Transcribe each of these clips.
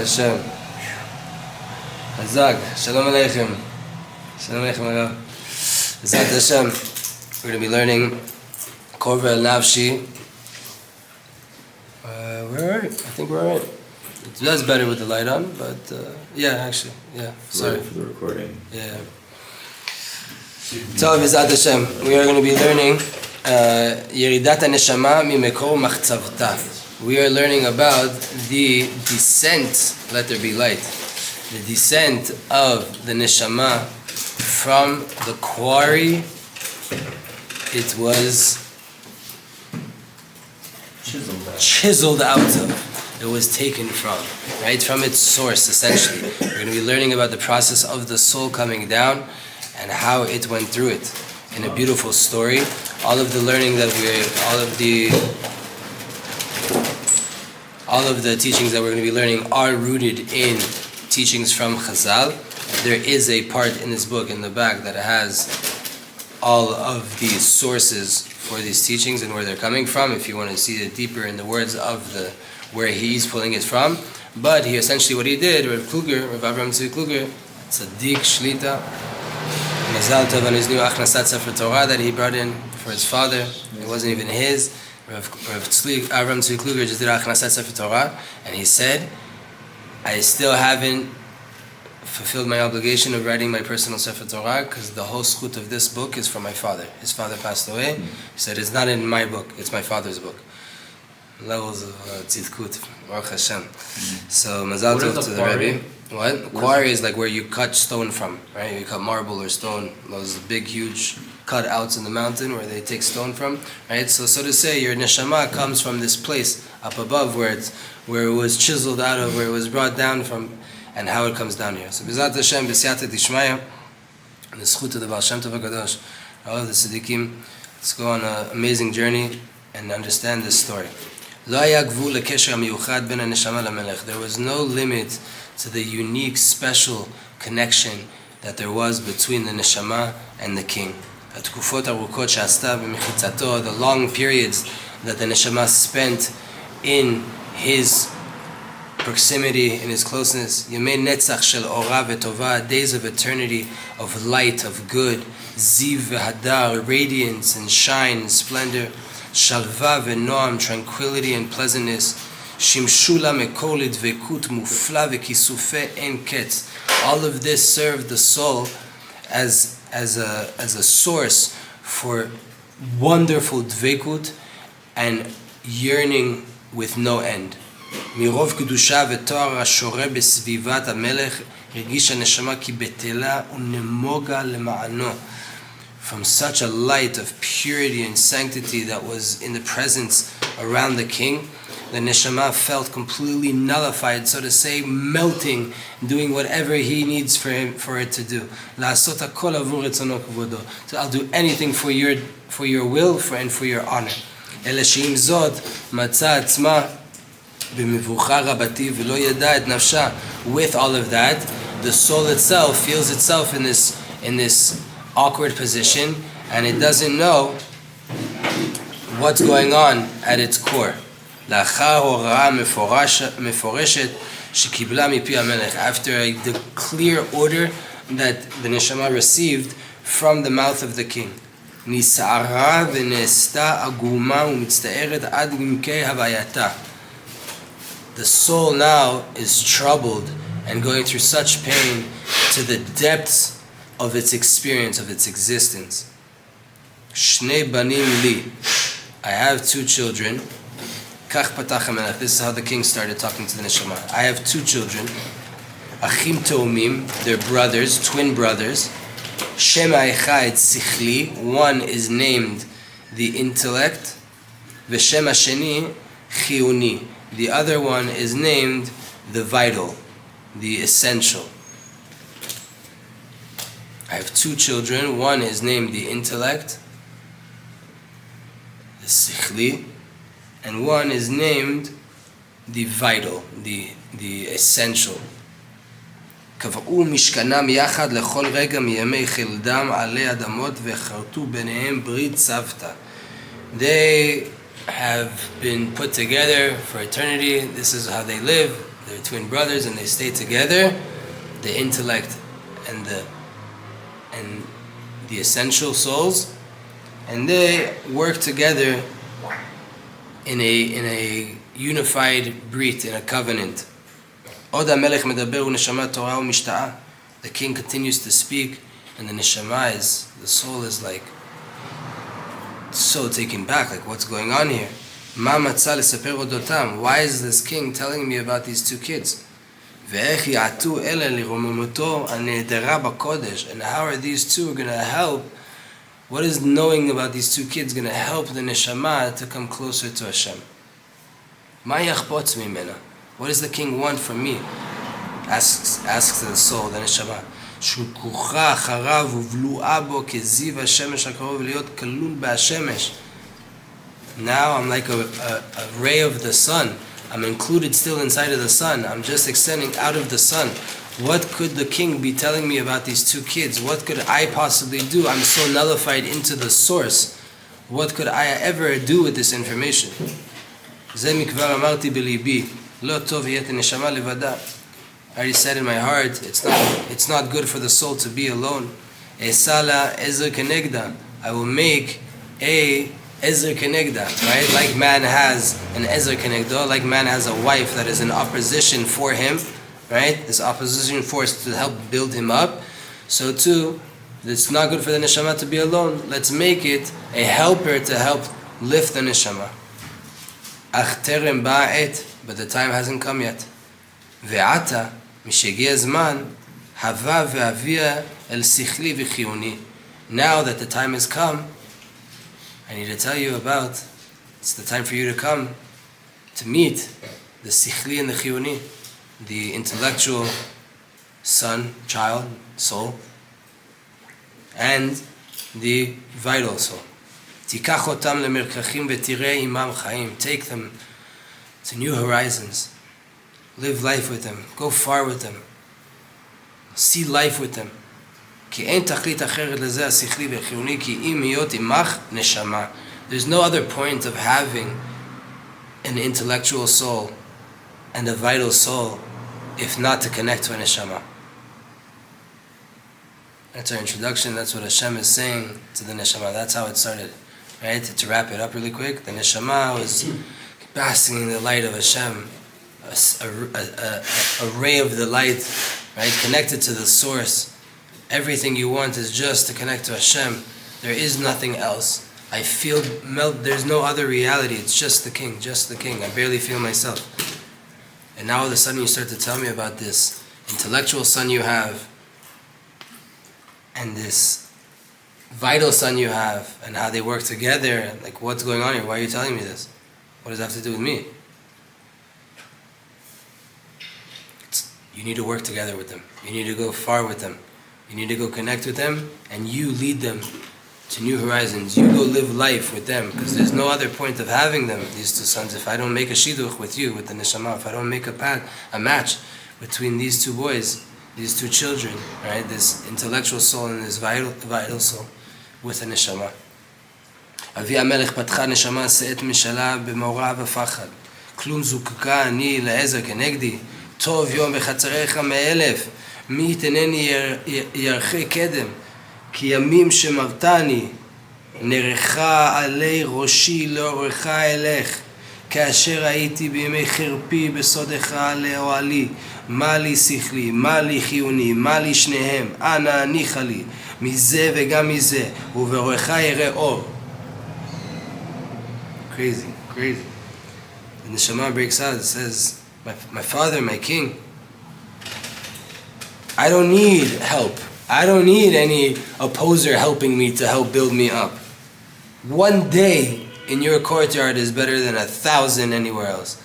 Hashem. Hazak. Shalom Aleichem. Shalom Aleichem Arav. Hazak Hashem. We're going to be learning Korva El Nafshi. We're alright. I think we're alright. It does better with the light on, but yeah, actually. Yeah. Sorry. For the recording. Yeah. So, Hazak Hashem. We are going to be learning Yeridat Neshama Mimekor Machtzavta. We are learning about the descent, let there be light, the descent of the Neshama from the quarry it was chiseled out of, it was taken from, right? From its source, essentially. We're going to be learning about the process of the soul coming down and how it went through it in a beautiful story. All of the learning that all of the teachings that we're going to be learning are rooted in teachings from Chazal. There is a part in this book in the back that has all of these sources for these teachings and where they're coming from, if you want to see it deeper in the words of where he's pulling it from. But he essentially, what he did, Rav Avraham Tzvi Kluger, Tzaddik Shlita, Mazal Tov on his new Achnasat Sefer Torah that he brought in for his father. It wasn't even his. Avraham Tzvi Kluger just did Achnasat Sefer Torah, and he said, I still haven't fulfilled my obligation of writing my personal Sefer Torah because the whole schut of this book is from my father. His father passed away. He said, it's not in my book, it's my father's book. Levels of tzidkut, Baruch Hashem. So, Mazal Tov to the Rebbe. What? Quarry is like where you cut stone from, right? You cut marble or stone, those big, huge cutouts in the mountain where they take stone from, right? So to say, your neshama comes from this place up above where it was chiseled out of, where it was brought down from, and how it comes down here. So B'ezrat Hashem, B'siyata Dishmaya, and the schut of the Baal Shem Tov HaKadosh, all of the tzaddikim, let's go on an amazing journey and understand this story. There was no limit to the unique, special connection that there was between the neshama and the king. The long periods that the neshama spent in his proximity, in his closeness. Days of eternity, of light, of good, ziv v'hadar, radiance and shine and splendor. Shalva v'noam, tranquility and pleasantness. Shimshula mekol dvekut mufla v'kisufe en ketz. All of this served the soul as a source for wonderful dvekut and yearning with no end. Mirov kedusha v'toar hashore besvivat hamelech הרגישה נשמה כי בטלה ונמוגה למענו. From such a light of purity and sanctity that was in the presence around the king, the Neshama felt completely nullified, so to say, melting, doing whatever he needs for it to do. לעשות הכל עבור רצונו כבודו. So I'll do anything for your will and for your honor. אלא שעם זאת מצא עצמה במבוכה רבתי ולא ידע את נפשה. With all of that, the soul itself feels itself in this awkward position, and it doesn't know what's going on at its core. לאחר הוראה מפורשת שקיבלה מפי המלך, after the clear order that the Neshama received from the mouth of the king. נסערה ונעשתה עגומה ומצטערת עד עמקי הווייתה. The soul now is troubled and going through such pain to the depths of its experience, of its existence. Shnei banim li, I have 2 children. Kach patach hamelech, this is how the king started talking to the Neshama. I have 2 children. Achim teomim, they're brothers, twin brothers. Shem ha'echad sichli, one is named the intellect. V'shem hasheni chiuni, the other one is named the vital, the essential. I have 2 children. One is named the intellect, the sichli, and one is named the vital, the essential. קבעו משכנם יחד לכל רגע מימי חילדם עלי אדמות וחרטו ביניהם ברית צוותא. They have been put together for eternity. This is how they live. They're twin brothers and they stay together. The intellect and the essential souls, and they work together in a unified brit, in a covenant. Oda melech medaber u'neshama Torah u'mishta'a. The king continues to speak, and the neshama the soul is like so taken back, like what's going on here? Ma matzah lesaper odotam. Why is this king telling me about these 2 kids? Ve'ech ya'atu ele liromamuto anedera b'kodesh. And how are these 2 going to help? What is knowing about these 2 kids going to help the neshama to come closer to Hashem? Ma yachpotz mimena. What does the king want from me? Asks the soul, the neshama. שכוחה אחריו ובלועה בו כזיו השמש הקרוב להיות כלול בהשמש. Now I'm like a ray of the sun. I'm included still inside of the sun. I'm just extending out of the sun. What could the king be telling me about these 2 kids? What could I possibly do? I'm so nullified into the source. What could I ever do with this information? זה מכבר אמרתי בליבי, לא טוב יהיה את הנשמה לבדה. I already said in my heart, it's not good for the soul to be alone. Esala ezer kenegda. I will make a ezer kenegda, right? Like man has an ezer kenegda, like man has a wife that is in opposition for him, right? This opposition force to help build him up. So too, it's not good for the neshama to be alone. Let's make it a helper to help lift the neshama. Ach terem ba'et, but the time hasn't come yet. Ve'ata, mishegiya zman, hava ve'avia el sichli v'chiuni. Now that the time has come, I need to tell you about, it's the time for you to come to meet the sichli and the chiuni, the intellectual son, child, soul, and the vital soul. תיקח אותם למרחקים ותראה עמם חיים. Take them to new horizons. Live life with them. Go far with them. See life with them. כי אין תכלית אחרת לזה השכלי והחיוני כי אם להיות עמך נשמה. There's no other point of having an intellectual soul and a vital soul if not to connect to a neshama. That's our introduction. That's what Hashem is saying to the neshama. That's how it started. right? To wrap it up really quick, the Neshama was basking in the light of Hashem, a ray of the light, right? Connected to the source. Everything you want is just to connect to Hashem. There is nothing else. I feel there's no other reality. It's just the King, just the King. I barely feel myself. And now all of a sudden you start to tell me about this intellectual son you have, and this vital son you have, and how they work together, and like, what's going on here? Why are you telling me this? What does that have to do with me? You need to work together with them. You need to go far with them. You need to go connect with them, and you lead them to new horizons. You go live life with them, because there's no other point of having them, these two sons. If I don't make a shidduch with you, with the Neshama, if I don't make a match between these two boys, these two children, right? This intellectual soul and this vital soul with the Neshama. אבי המלך פתחה נשמה שאת משלה במורא ופחד. כלום זוקקה אני לעזר כנגדי. טוב יום בחצריך מאלף. מי יתנני ירחי קדם. כי ימים שמרתני. נרחה עלי ראשי לאורך אלך. כאשר הייתי בימי חרפי בסודך לאוהלי. מה לי שכלי, מה לי חיוני, מה לי שניהם, אנא הניחה לי, מזה וגם מזה, ובראך יראה אור. Crazy. And the Neshama breaks out, it says, my father, my king, I don't need help. I don't need any opposer helping me to help build me up. One day in your courtyard is better than 1,000 anywhere else.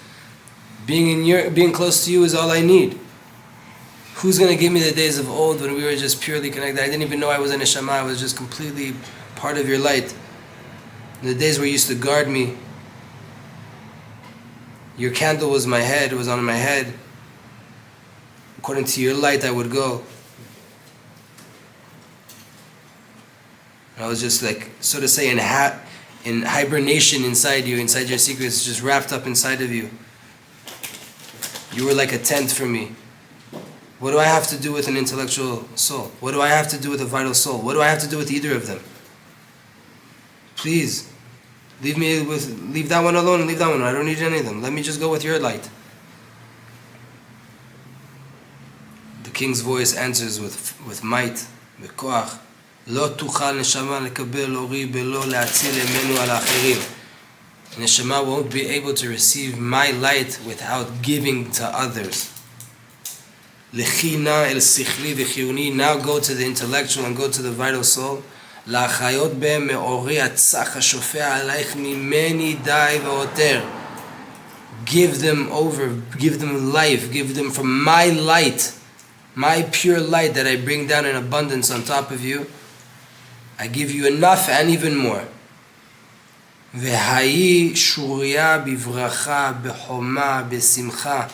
Being close to you is all I need. Who's going to give me the days of old when we were just purely connected? I didn't even know I was a Neshama. I was just completely part of your light. The days where you used to guard me. Your candle was my head, it was on my head. According to your light I would go. I was just like, so to say, in hibernation inside you, inside your secrets, just wrapped up inside of you. You were like a tent for me. What do I have to do with an intellectual soul? What do I have to do with a vital soul? What do I have to do with either of them? Please, leave that one alone and leave that one. I don't need any of them. Let me just go with your light. The king's voice answers with might, בכוח. לא תוכל נשמה לקבל אורי בלא להציל אמנו על האחרים. Neshama won't be able to receive my light without giving to others. Lechina el sichli v'chiuni. Now go to the intellectual and go to the vital soul. La'achayot be'em me'ori atzach hashofea alayich mimeni dai v'oter. Give them over, give them life, give them from my light, my pure light that I bring down in abundance on top of you. I give you enough and even more. והאי שוריה בברכה, בחומה, בשמחה.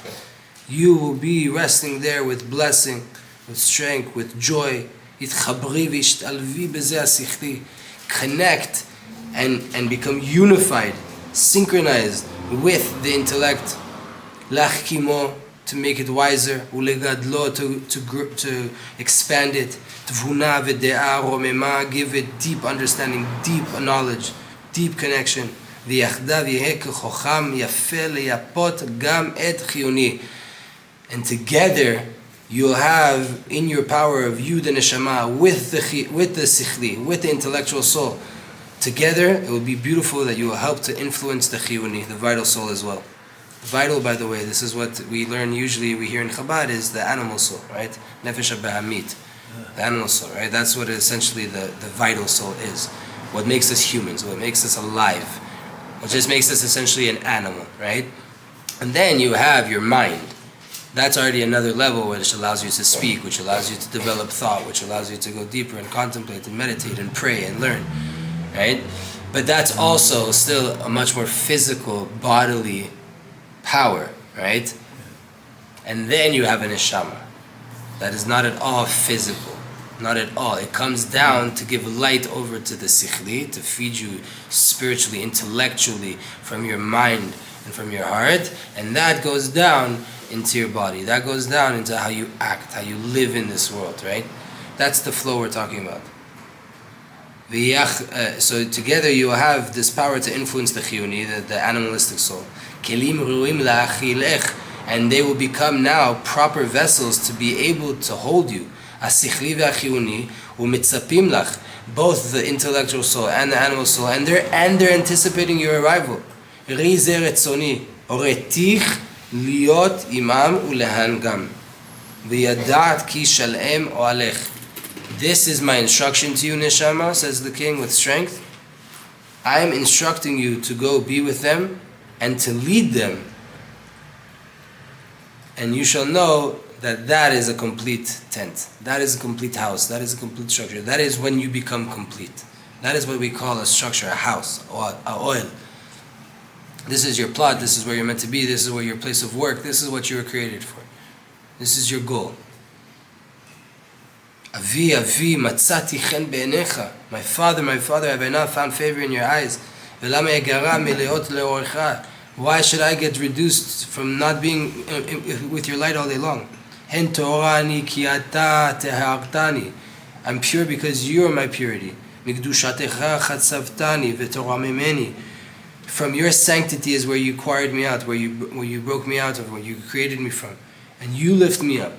You will be resting there with blessing, with strength, with joy. התחברי והשתלבי בזה השכלי. Connect and become unified, synchronized with the intellect. להחכימו, to make it wiser. ולגדלו, to expand it. תבונה ודעה רוממה, give it deep understanding, deep knowledge. Deep connection. ויחדיו יהיה כחוכם יפה ליפות גם את חיוני. And together you'll have in your power of you the Neshama with the sichli, with the intellectual soul. Together it will be beautiful that you will help to influence the chiyuni, the vital soul as well. Vital, by the way, this is what we learn usually, we hear in Chabad, is the animal soul, right? Nefesh HaBahamit, the animal soul, right? That's what essentially the vital soul is. What makes us humans, what makes us alive, what just makes us essentially an animal, right? And then you have your mind. That's already another level which allows you to speak, which allows you to develop thought, which allows you to go deeper and contemplate and meditate and pray and learn, right? But that's also still a much more physical, bodily power, right? And then you have a neshama that is not at all physical. Not at all. It comes down to give light over to the sichli, to feed you spiritually, intellectually, from your mind and from your heart, and that goes down into your body. That goes down into how you act, how you live in this world, right? That's the flow we're talking about. So together you will have this power to influence the chiyuni, the animalistic soul. Kelim ruim la'achilech, and they will become now proper vessels to be able to hold you. Asichli v'achiyuni u'mitzapim lach, both the intellectual soul and the animal soul, and they're anticipating your arrival. Ri ze retzoni oretich liot imam ulehan gam v'yadat ki shalem oalech. This is my instruction to you, Neshama, says the king with strength. I am instructing you to go be with them and to lead them. And you shall know that that is a complete tent. That is a complete house. That is a complete structure. That is when you become complete. That is what we call a structure, a house, or a oil. This is your plot. This is where you're meant to be. This is where your place of work. This is what you were created for. This is your goal. Avi, Avi, matzati chen be'enecha. My father, have I not found favor in your eyes? V'lama egara meleot le'orecha. Why should I get reduced from not being with your light all day long? Hen torani ki ata tehartani. I'm pure because you are my purity. Migdushatecha chatzavtani v'torah mimeni. From your sanctity is where you acquired me out, where you broke me out of, where you created me from, and you lift me up.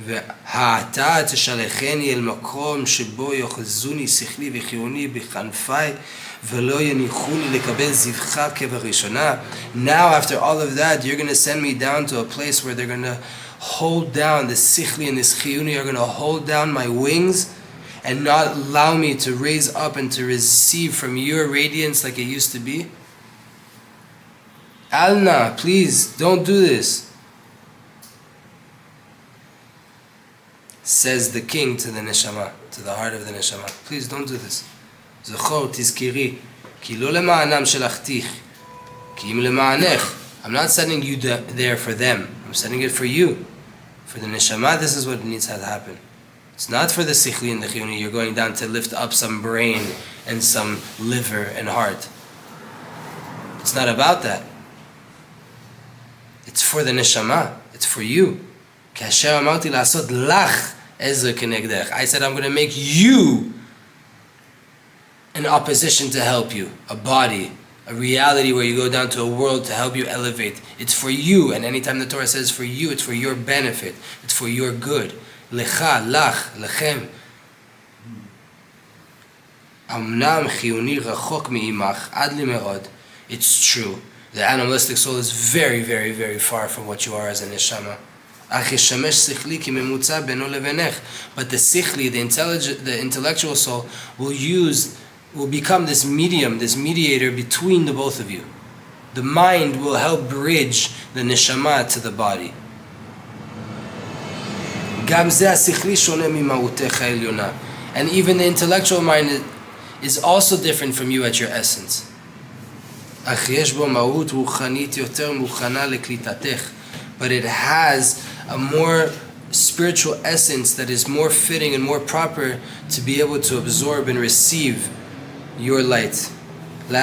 והעתה תשלחני אל מקום שבו יאחזוני שכלי וחיוני בכנפיי ולא יניחוני לקבל זבחך כבראשונה. Now after all of that, you're going to send me down to a place where they're going to hold down the sikhli and this chiyuni are going to hold down my wings and not allow me to raise up and to receive from your radiance like it used to be. Alna, please don't do this, says the king to the Neshama, to the heart of the Neshama. Please don't do this. Zechor tizkiri, ki lo lema'anam shelachtich, ki im lema'anech. I'm not sending you there for them. I'm sending it for you. For the Neshama, this is what needs to happen. It's not for the sikhli and the chiyuni. You're going down to lift up some brain and some liver and heart. It's not about that. It's for the Neshama. It's for you. I said I'm going to make you an opposition to help you, a body, a reality where you go down to a world to help you elevate. It's for you, and anytime the Torah says for you, it's for your benefit, it's for your good. Lecha, lach, lechem. Amnam chiyuni rachok mi'imach ad limerod. It's true. The animalistic soul is very, very, very far from what you are as a neshama. But the sikhli, the intellectual soul, will become this medium, this mediator between the both of you. The mind will help bridge the neshama to the body. And even the intellectual mind is also different from you at your essence. But it has a more spiritual essence that is more fitting and more proper to be able to absorb and receive your light. To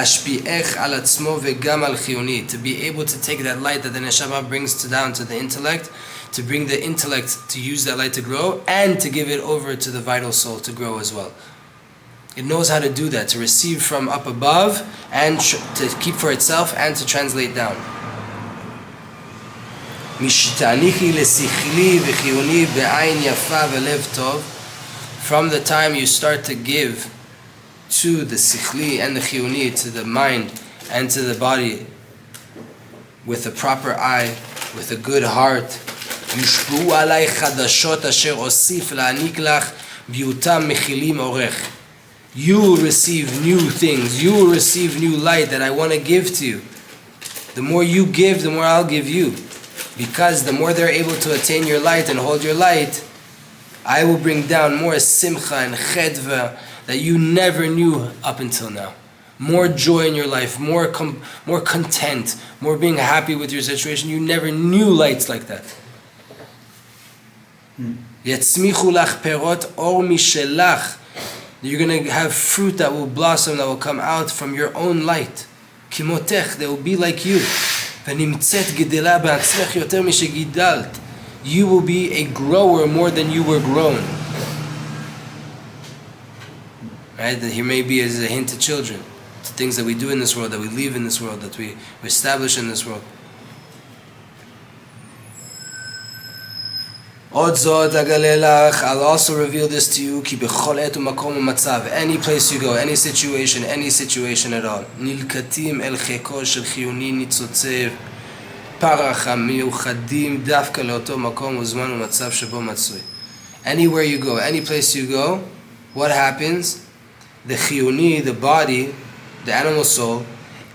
be able to take that light that the Neshama brings down to the intellect, to bring the intellect to use that light to grow, and to give it over to the vital soul to grow as well. It knows how to do that, to receive from up above, and to keep for itself, and to translate down. From the time you start to give to the sikhli and the chiyuni, to the mind and to the body, with a proper eye, with a good heart, you will receive new things, you will receive new light that I want to give to you. The more you give, the more I'll give you. Because the more they're able to attain your light and hold your light, I will bring down more simcha and chedva that you never knew up until now. More joy in your life, more content, more being happy with your situation. You never knew lights like that. Yatzmichu lach perot or mishelach. You're going to have fruit that will blossom, that will come out from your own light. Kimotech, they will be like you. You will be a grower more than you were grown. right? That here maybe is a hint to children, to things that we do in this world, that we leave in this world, that we establish in this world. I'll also reveal this to you. Any place you go, any situation at all. Anywhere you go, any place you go, what happens? The chiyuni, the body, the animal soul,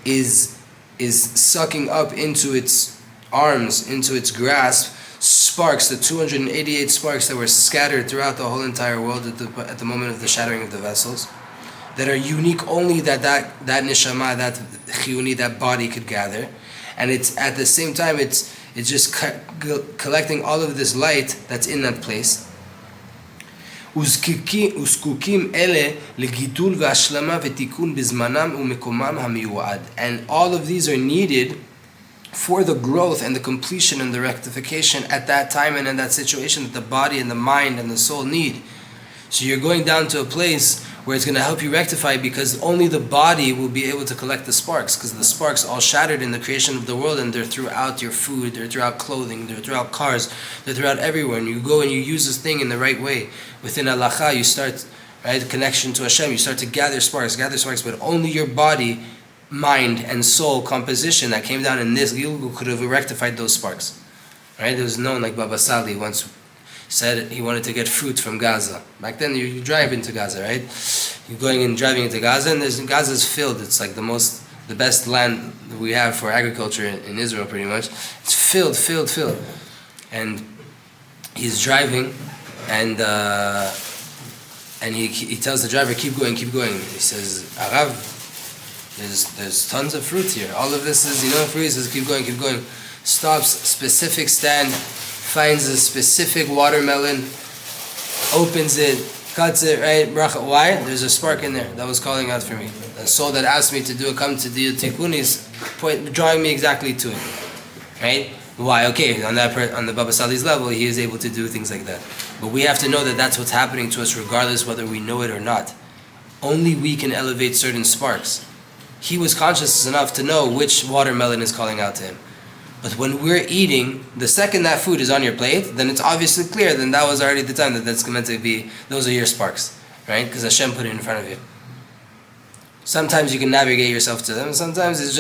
is sucking up into its arms, into its grasp, sparks, the 288 sparks that were scattered throughout the whole entire world at the moment of the shattering of the vessels, that are unique only that neshama, that chiyuni, that body could gather. And it's at the same time, it's just collecting all of this light that's in that place. And all of these are needed for the growth and the completion and the rectification at that time and in that situation that the body and the mind and the soul need. So you're going down to a place where it's going to help you rectify, because only the body will be able to collect the sparks, because the sparks all shattered in the creation of the world, and they're throughout your food, they're throughout clothing, they're throughout cars, they're throughout everywhere. And you go and you use this thing in the right way. Within halacha, you start, right, connection to Hashem, you start to gather sparks, but only your body, mind, and soul composition that came down in this Gilgul could have rectified those sparks. Right? It was known, like Baba Sali once said, he wanted to get fruit from Gaza. Back then, you drive into Gaza, right? You're going and driving into Gaza, and Gaza is filled. It's like the best land that we have for agriculture in Israel, pretty much. It's filled. And he's driving, and he tells the driver, keep going. He says, Arav, there's tons of fruit here. All of this is, fruit. He says, keep going. Stops, specific stand, finds a specific watermelon, opens it, cuts it, right? Bracha. Why? There's a spark in there that was calling out for me. The soul that asked me to come to do tikkun is drawing me exactly to it, right? Why? Okay, on the Baba Sali's level, he is able to do things like that. But we have to know that that's what's happening to us, regardless whether we know it or not. Only we can elevate certain sparks. He was conscious enough to know which watermelon is calling out to him. But when we're eating, the second that food is on your plate, then it's obviously clear, then that was already the time that's meant to be, those are your sparks, right? Because Hashem put it in front of you. Sometimes you can navigate yourself to them, sometimes it's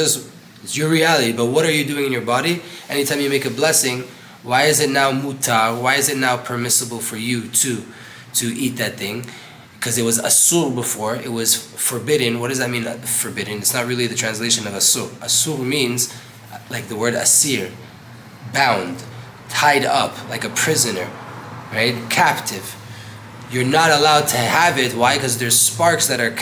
your reality, but what are you doing in your body? Anytime you make a blessing, why is it now mutar? Why is it now permissible for you to eat that thing? Because it was asur before, it was forbidden. What does that mean, forbidden? It's not really the translation of asur. Asur means, like the word asir, bound, tied up, like a prisoner, right? Captive. You're not allowed to have it. Why? Because there's sparks that are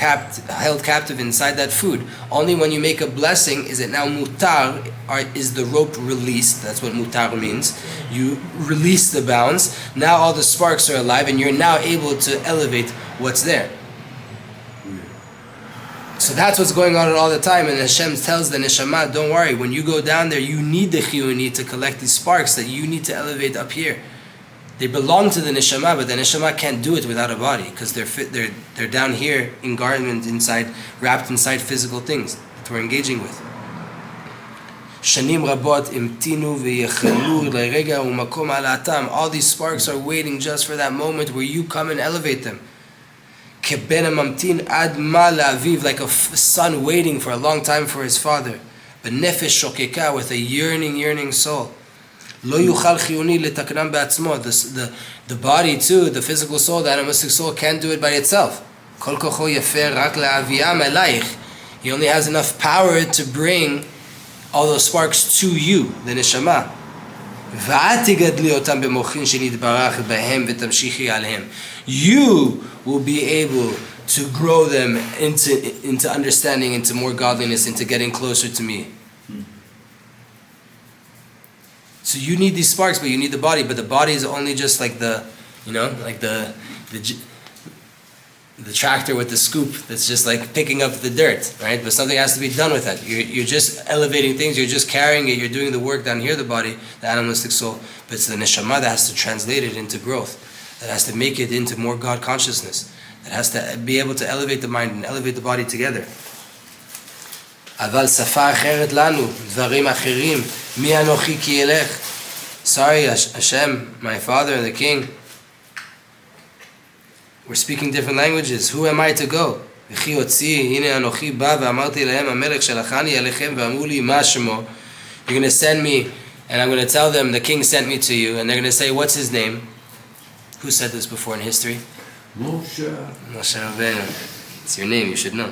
held captive inside that food. Only when you make a blessing is it now mutar, is the rope released. That's what mutar means. You release the bounds. Now all the sparks are alive, and you're now able to elevate what's there. So that's what's going on all the time, and Hashem tells the Neshama, don't worry, when you go down there, you need the chiyuni to collect these sparks that you need to elevate up here. They belong to the Neshama, but the Neshama can't do it without a body, because they're down here in garment inside, wrapped inside physical things that we're engaging with. Shanim rabot imtinu v'yechalu l'rega u'makom alatam. All these sparks are waiting just for that moment where you come and elevate them. Keben mamtin ad ma la'aviv, like a son waiting for a long time for his father. But nefesh shokeka, with a yearning soul. Lo yuchal chiyuni letaknam be'atzmo. The body too, the physical soul, the animalistic soul, can't do it by itself. Kol kocho yafer rak le'aviyam elayich. He only has enough power to bring all those sparks to you, the Neshama. You will be able to grow them into understanding, into more godliness, into getting closer to me. So you need these sparks, but you need the body. But the body is only just like the tractor with the scoop that's just like picking up the dirt, right? But something has to be done with that. You're just elevating things, you're just carrying it, you're doing the work down here, the body, the animalistic soul. But it's the Neshama that has to translate it into growth, that has to make it into more God consciousness, It has to be able to elevate the mind and elevate the body together. אבל שפה אחרת לנו, דברים אחרים, מי אנוכי כי אלך. Sorry, Hashem, my father and the king, we're speaking different languages. Who am I to go? וכי הוציא, הנה אנוכי בא ואמרתי להם, המלך שלחני עליכם ואמרו לי, מה שמו? You're going to send me, and I'm going to tell them, the king sent me to you, and they're going to say, what's his name? Who said this before in history? Moshe Rabbeinu. It's your name, you should know.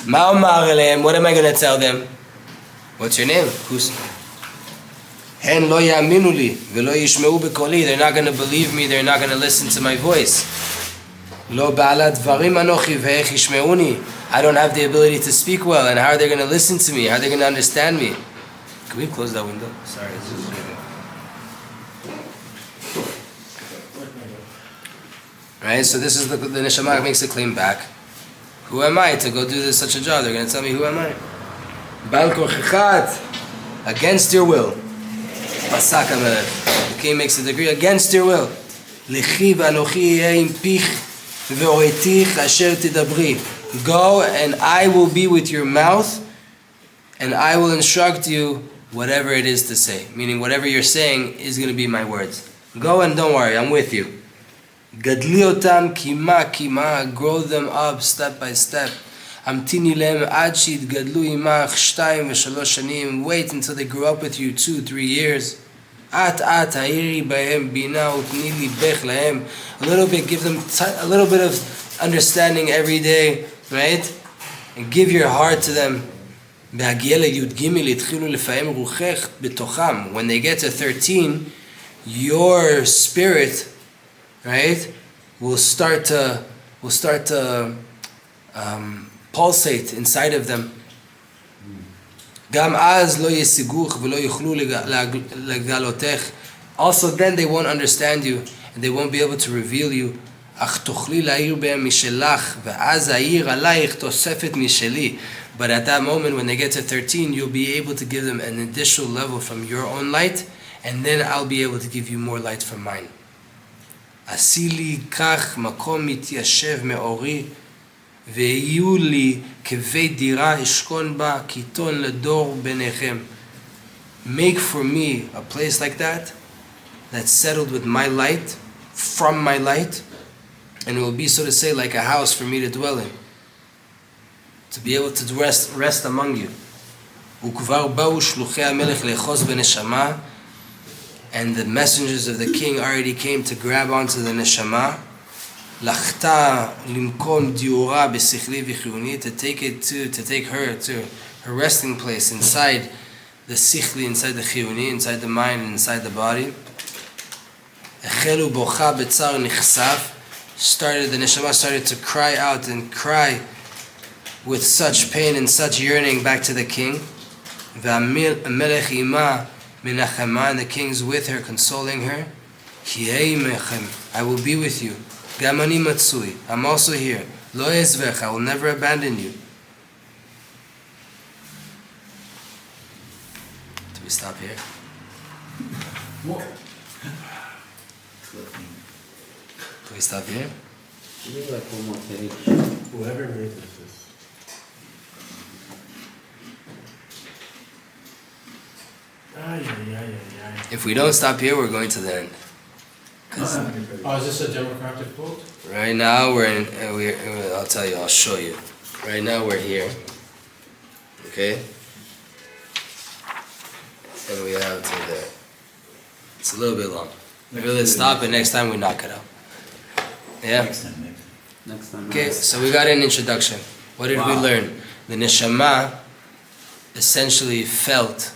מה אומר אליהם? What am I going to tell them? What's your name? הן לא יאמינו לי ולא ישמעו בקולי. They're not going to believe me, they're not going to listen to my voice. לא בעלת דברים אנוכי ואיך ישמעוני. I don't have the ability to speak well, and how are they going to listen to me? How are they going to understand me? Can we close that window? Sorry. Right, so this is the Neshama makes a claim back. Who am I to go do such a job? They're going to tell me, who am I? Bal kochichat, against your will. Pasak HaMelech. The king makes a decree against your will. Lichi v'anochi yeh im pich v'oretich asher tidabri. Go and I will be with your mouth and I will instruct you whatever it is to say. Meaning whatever you're saying is going to be my words. Go and don't worry, I'm with you. Gadli otam kima kima, grow them up step by step. Amtini lehem ad sheyitgadlu imach 2 ו3 shanim. Wait until they grow up with you 2-3 years. At ha'iri bahem bina utni libech lahem. A little bit, give them a little bit of understanding every day, right? And give your heart to them. בהגיע לי"ג התחילו לפעם רוחך בתוכם. When they get to 13, your spirit, right, will start to pulsate inside of them. גם אז לא ישיגוך ולא יוכלו לגלותך. Also then they won't understand you and they won't be able to reveal you. אך תוכלי להאיר בהם משלך ואז האיר עלייך תוספת משלי. But at that moment when they get to 13, you'll be able to give them an additional level from your own light, and then I'll be able to give you more light from mine. עשי לי כך מקום מתיישב מאורי, ויהיו לי כבית דירה אשכון בה, קיטון לדור ביניכם. Make for me a place like that, that's settled with my light, from my light, and it will be, so to say, like a house for me to dwell in, to be able to rest among you. וכבר באו שלוחי המלך לאחוז בנשמה, and the messengers of the king already came to grab onto the neshama. לחתה למקום דיורה בשכלי וחיוני, to take her to her resting place inside the sichli, inside the chiyuni, inside the mind, and inside the body. החלו בוכה בצער נחשף. The neshama started to cry out and cry with such pain and such yearning back to the king. והמלך עמה מנחמה, and the king's with her, consoling her. יהי עמכם, I will be with you. גם אני מצוי, I'm also here. לא אעזבך, I will never abandon you. Do we stop here? What? Do we stop here? Maybe like one more page. Whoever made this is. If we don't stop here, we're going to the end. Oh, is this a democratic vote? Right now we're in. I'll tell you. I'll show you. Right now we're here. Okay. And we have to there. It's a little bit long. Maybe let's stop and next time we knock it out. Yeah. Next time. Okay. So we got an introduction. What did we learn? The neshama essentially felt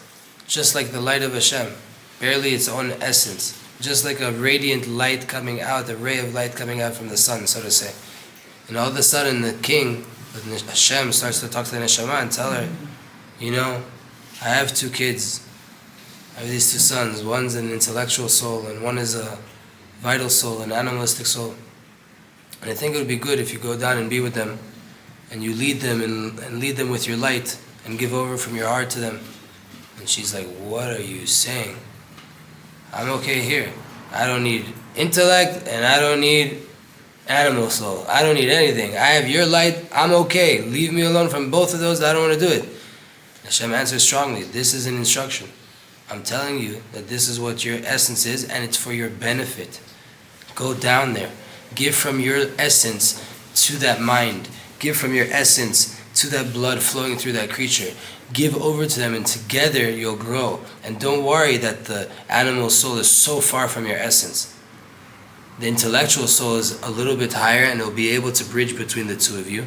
just like the light of Hashem, barely its own essence. Just like a radiant light coming out, a ray of light coming out from the sun, so to say. And all of a sudden the king, Hashem, starts to talk to the neshama and tell her, you know, I have 2 kids. I have these 2 sons. One's an intellectual soul and one is a vital soul, an animalistic soul. And I think it would be good if you go down and be with them and you lead them and lead them with your light and give over from your heart to them. And she's like, what are you saying? I'm okay here. I don't need intellect and I don't need animal soul. I don't need anything. I have your light. I'm okay. Leave me alone from both of those. I don't want to do it. Hashem answers strongly. This is an instruction. I'm telling you that this is what your essence is, and it's for your benefit. Go down there. Give from your essence to that mind. Give from your essence to that blood flowing through that creature. Give over to them, and together you'll grow. And don't worry that the animal soul is so far from your essence. The intellectual soul is a little bit higher, and it'll be able to bridge between the two of you.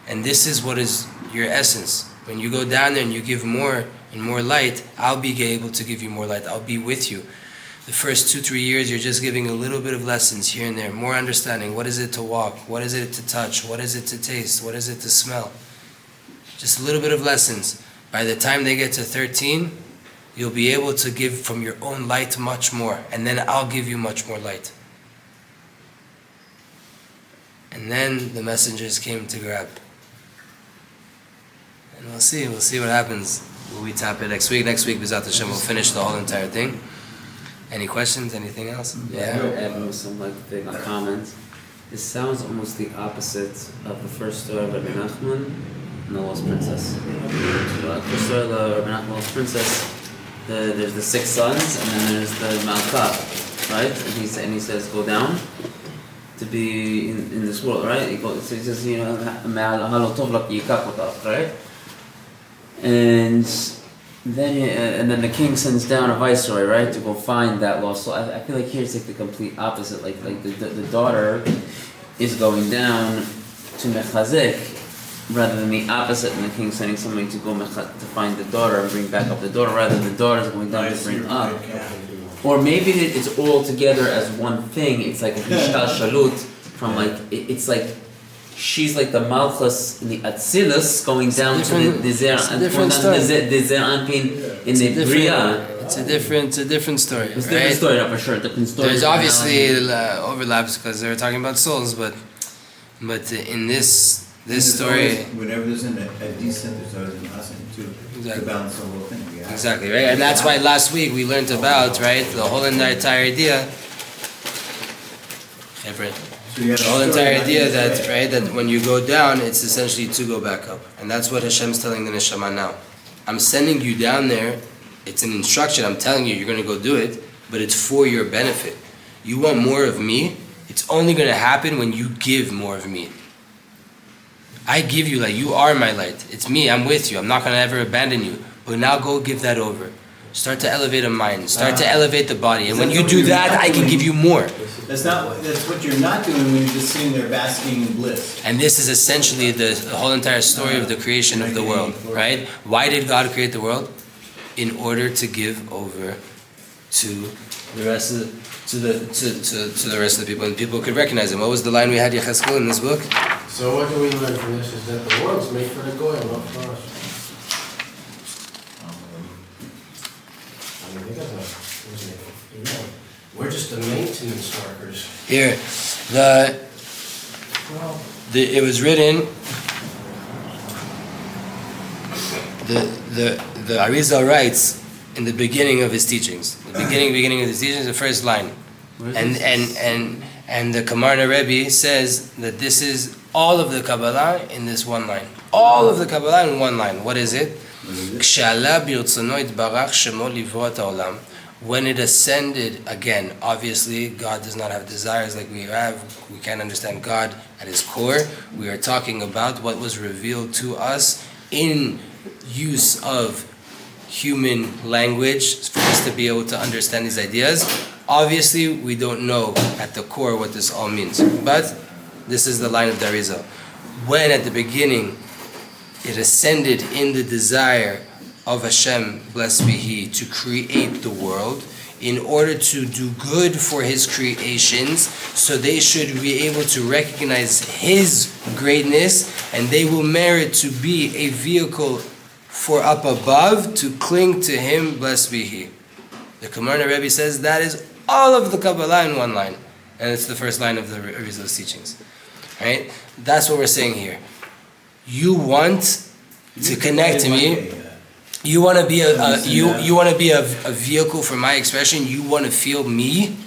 And this is what is your essence. When you go down there and you give more and more light, I'll be able to give you more light. I'll be with you. The first 2-3 years, you're just giving a little bit of lessons here and there, more understanding. What is it to walk? What is it to touch? What is it to taste? What is it to smell? Just a little bit of lessons. By the time they get to 13, you'll be able to give from your own light much more. And then I'll give you much more light. And then the messengers came to grab. And we'll see what happens. Will we tap it next week? Next week, B'ezrat Hashem, we'll finish the whole entire thing. Any questions? Anything else? Yeah. Add some thing, a comment. It sounds almost the opposite of the first story of Rabbi Nachman and the Lost Princess. The story of the Rabbi Nachman Lost Princess, there's the 6 sons, and then there's the Malka, right? And he says, go down to be in this world, right? So he says, right? And then the king sends down a viceroy, right, to go find that lost soul. I feel like here it's like the complete opposite. Like the daughter is going down to mechazek rather than the opposite, and the king sending somebody to go to find the daughter and bring back up the daughter, rather than the daughter is going down to bring up. Or maybe it's all together as one thing. It's like a hishtal shalut from it's like she's like the Malchus in the Atzilus going down to the Zer Anpin in the Bria. It's a different story. It's a different story, for sure. Different story. There's obviously overlaps because they're talking about souls, but in this story, whenever there's a descent, there's always an ascent too. Exactly. To balance the whole thing. Yeah. Exactly, right? And that's why last week we learned about, right, the whole entire idea. The whole entire idea that when you go down, it's essentially to go back up. And that's what Hashem's telling the Neshama now. I'm sending you down there. It's an instruction. I'm telling you, you're going to go do it, but it's for your benefit. You want more of me? It's only going to happen when you give more of me. I give you light. You are my light. It's me. I'm with you. I'm not going to ever abandon you. But now go give that over. Start to elevate a mind. Start to elevate the body. And when you do that, I can give you more. That's what you're not doing when you're just sitting there basking in bliss. And this is essentially the whole entire story of the creation of the world, right? Why did God create the world? In order to give over to the rest of the rest of the people, and people could recognize him. What was the line we had Yechezkel in this book? So what do we learn from this is that the world's made for the goyim, not for us. I mean, we're just the maintenance workers. Here, it was written. The Arizal writes in the beginning of his teachings. The beginning of his teachings, the first line, and the Kamarna Rebbe says that this is all of the Kabbalah in this one line. All of the Kabbalah in one line. What is it? When it ascended again, obviously God does not have desires like we have. We can't understand God at his core. We are talking about what was revealed to us in use of human language for us to be able to understand these ideas. Obviously, we don't know at the core what this all means, but this is the line of Darizal. When at the beginning it ascended in the desire of Hashem, blessed be He, to create the world in order to do good for His creations, so they should be able to recognize His greatness, and they will merit to be a vehicle for up above, to cling to Him, blessed be He. The Kamarna Rebbe says that is all of the Kabbalah in one line, and it's the first line of the Arizal's teachings. Right? That's what we're saying here. You want to connect to me. You want to be a vehicle for my expression. You want to feel me.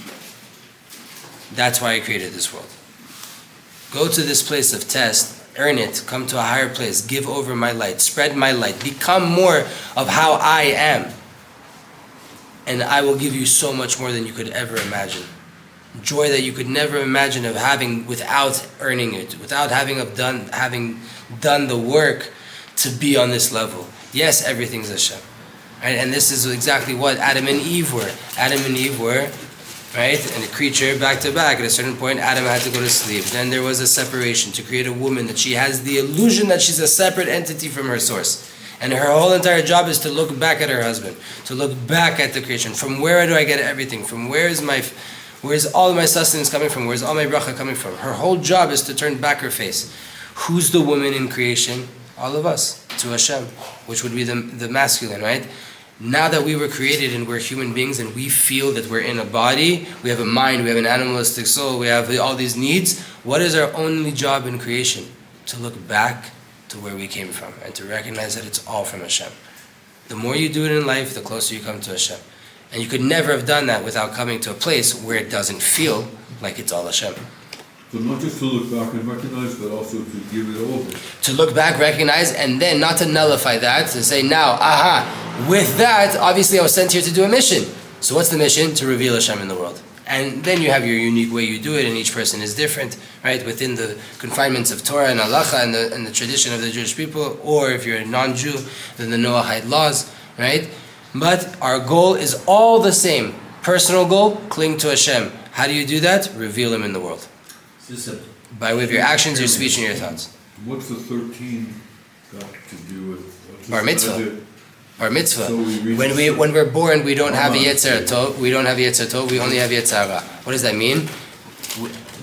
That's why I created this world. Go to this place of test, earn it, come to a higher place, give over my light, spread my light, become more of how I am. And I will give you so much more than you could ever imagine. Joy that you could never imagine of having without earning it, without having done the work to be on this level. Yes, everything's Hashem. Right? And this is exactly what Adam and Eve were. Adam and Eve were, right? And the creature back to back. At a certain point, Adam had to go to sleep. Then there was a separation to create a woman that she has the illusion that she's a separate entity from her source. And her whole entire job is to look back at her husband, to look back at the creation. From where do I get everything? From where's all of my sustenance coming from? Where's all my bracha coming from? Her whole job is to turn back her face. Who's the woman in creation? All of us, to Hashem, which would be the masculine, right? Now that we were created and we're human beings and we feel that we're in a body, we have a mind, we have an animalistic soul, we have all these needs, what is our only job in creation? To look back to where we came from and to recognize that it's all from Hashem. The more you do it in life, the closer you come to Hashem. And you could never have done that without coming to a place where it doesn't feel like it's all Hashem. So not just to look back and recognize, but also to give it over. To look back, recognize, and then not to nullify that, to say now, with that, obviously I was sent here to do a mission. So what's the mission? To reveal Hashem in the world. And then you have your unique way you do it, and each person is different, right? Within the confinements of Torah and halacha and the tradition of the Jewish people, or if you're a non-Jew, then the Noahide laws, right? But our goal is all the same. Personal goal, cling to Hashem. How do you do that? Reveal Him in the world. By way of your actions, your speech, and your thoughts. What's the 13 got to do with? Bar mitzvah. Bar mitzvah. So When we're born, we don't have a Yetzer Tov. We don't have Yetzer Tov. We only have Yetzer Hara. What does that mean?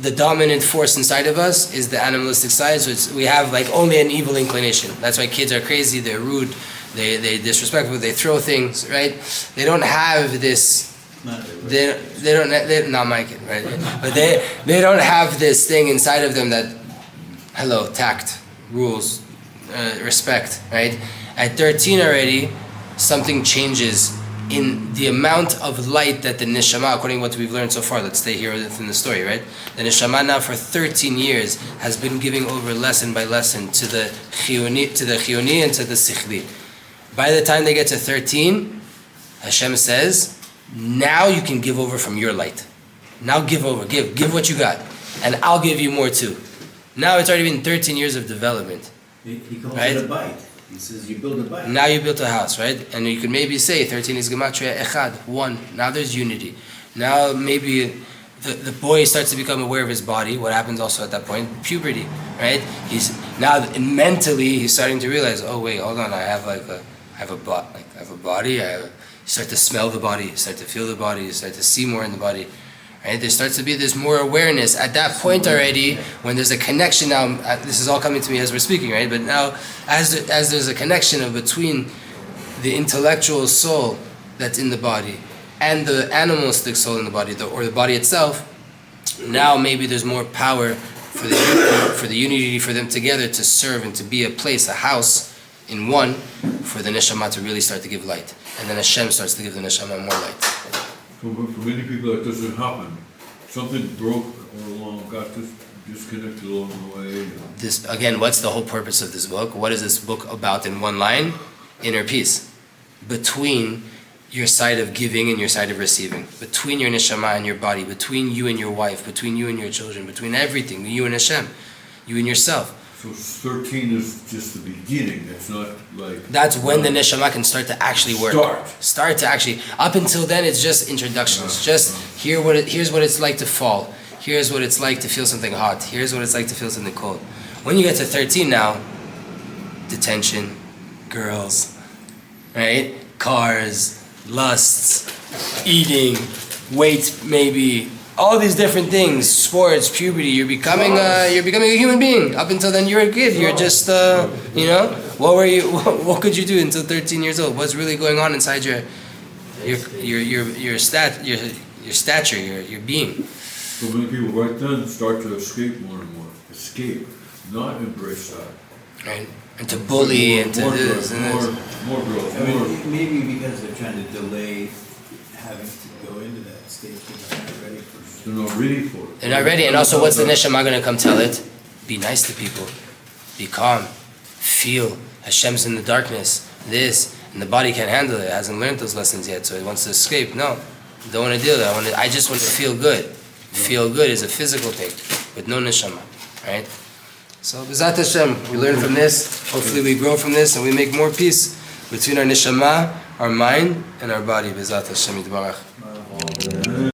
The dominant force inside of us is the animalistic side. So we have like only an evil inclination. That's why kids are crazy. They're rude. They disrespectful. They throw things. Right? They don't have this. They're not my kid, right? But they don't have this thing inside of them that, tact, rules, respect, right? At 13 already, something changes in the amount of light that the Neshama, according to what we've learned so far, let's stay here within the story, right? The Neshama now for 13 years has been giving over lesson by lesson to the Chiyoni and to the Sichli. By the time they get to 13, Hashem says, now you can give over from your light. Now give over, give what you got. And I'll give you more too. Now it's already been 13 years of development. He calls it a bite. He says you build a bite. Now you built a house, right? And you could maybe say 13 is gematria echad, 1. Now there's unity. Now maybe the boy starts to become aware of his body. What happens also at that point? Puberty, right? He's now mentally he's starting to realize, oh wait, hold on, I have a body. You start to smell the body, you start to feel the body, you start to see more in the body. Right? There starts to be this more awareness at that point already, when there's a connection now. This is all coming to me as we're speaking, right? But now, as there's a connection between the intellectual soul that's in the body and the animalistic soul in the body, or the body itself, now maybe there's more power for the unity for them together to serve and to be a place, a house in one, for the Neshama to really start to give light. And then Hashem starts to give the Neshama more light. So for many people that doesn't happen. Something broke or got disconnected along the way. This again, what's the whole purpose of this book? What is this book about in one line? Inner peace. Between your side of giving and your side of receiving. Between your Neshama and your body. Between you and your wife. Between you and your children. Between everything. You and Hashem. You and yourself. So 13 is just the beginning. It's not like... That's when the Neshama can start to actually work. Start to actually... Up until then, it's just introductions. Just here's what it's like to fall. Here's what it's like to feel something hot. Here's what it's like to feel something cold. When you get to 13 now, detention, girls, right? Cars, lusts, eating, weight maybe... All these different things, sports, puberty, you're becoming a human being. Up until then, you're a kid. You're just, what could you do until 13 years old? What's really going on inside your stature, your being? So many people right then start to escape more and more. Escape, not embrace that. Right, and to bully and to more this drugs, and this. More growth. I mean, maybe because they're trying to delay having to go into that stage because they're not ready for They're not ready for it. They're not ready, and also what's the Neshama going to come tell it? Be nice to people. Be calm. Feel. Hashem's in the darkness. This. And the body can't handle it. It hasn't learned those lessons yet, so it wants to escape. No. Don't want to deal with it. I just want to feel good. Feel good is a physical thing with no Neshama. Right? So, B'ezrat Hashem, we learn from this. Hopefully we grow from this and we make more peace between our Neshama, our mind, and our body. B'ezrat Hashem Yitbarach.